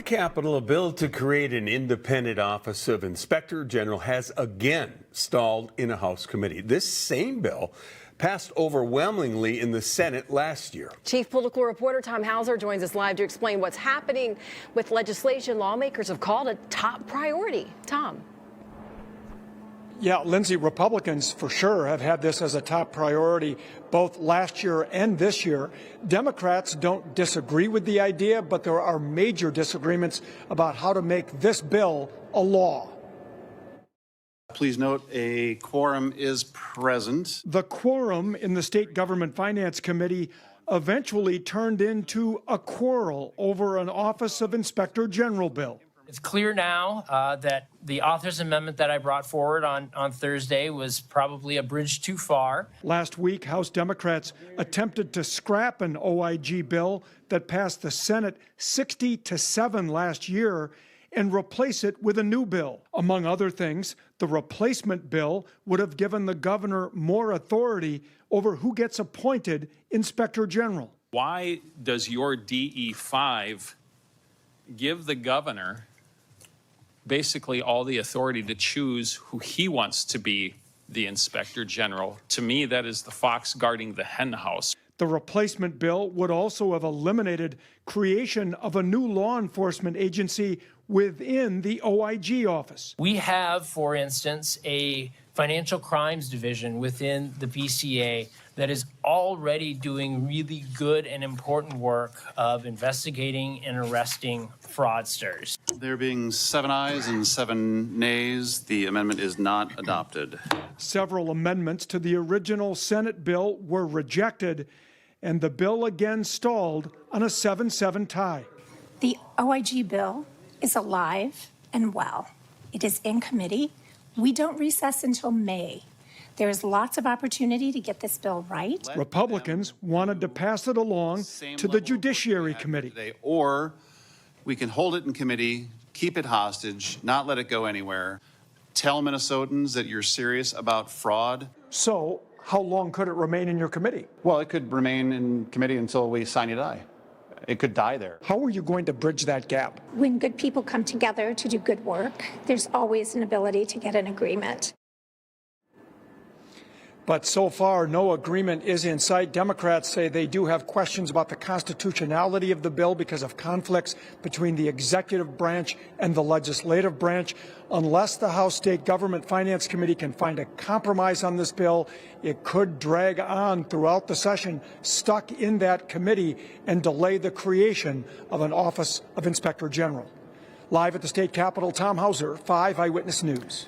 the Capitol, a bill to create an independent office of Inspector General has again stalled in a House committee. This same bill passed overwhelmingly in the Senate last year. Chief political reporter Tom Hauser joins us live to explain what's happening with legislation lawmakers have called a top priority. Tom. Yeah, Lindsay, Republicans for sure have had this as a top priority both last year and this year. Democrats don't disagree with the idea, but there are major disagreements about how to make this bill a law. Please note a quorum is present. The quorum in the State Government Finance Committee eventually turned into a quarrel over an Office of Inspector General bill. It's clear now that the author's amendment that I brought forward on Thursday was probably a bridge too far. Last week, House Democrats attempted to scrap an OIG bill that passed the Senate 60-7 last year and replace it with a new bill. Among other things, the replacement bill would have given the governor more authority over who gets appointed Inspector General. Why does your DE5 give the governor basically all the authority to choose who he wants to be the Inspector General? To me, that is the fox guarding the hen house. The replacement bill would also have eliminated creation of a new law enforcement agency within the OIG office. We have, for instance, a financial crimes division within the BCA that is already doing really good and important work of investigating and arresting fraudsters. There being 7 ayes and 7 nays, the amendment is not adopted. Several amendments to the original Senate bill were rejected, and the bill again stalled on a 7-7 tie. The OIG bill is alive and well. It is in committee. We don't recess until May. There's lots of opportunity to get this bill right. Republicans wanted to pass it along to the Judiciary Committee. Or we can hold it in committee, keep it hostage, not let it go anywhere. Tell Minnesotans that you're serious about fraud. So how long could it remain in your committee? Well, it could remain in committee until we sine die. It could die there. How are you going to bridge that gap? When good people come together to do good work, there's always an ability to get an agreement. But so far, no agreement is in sight. Democrats say they do have questions about the constitutionality of the bill because of conflicts between the executive branch and the legislative branch. Unless the House State Government Finance Committee can find a compromise on this bill, it could drag on throughout the session, stuck in that committee, and delay the creation of an Office of Inspector General. Live at the state capitol, Tom Hauser, 5 Eyewitness News.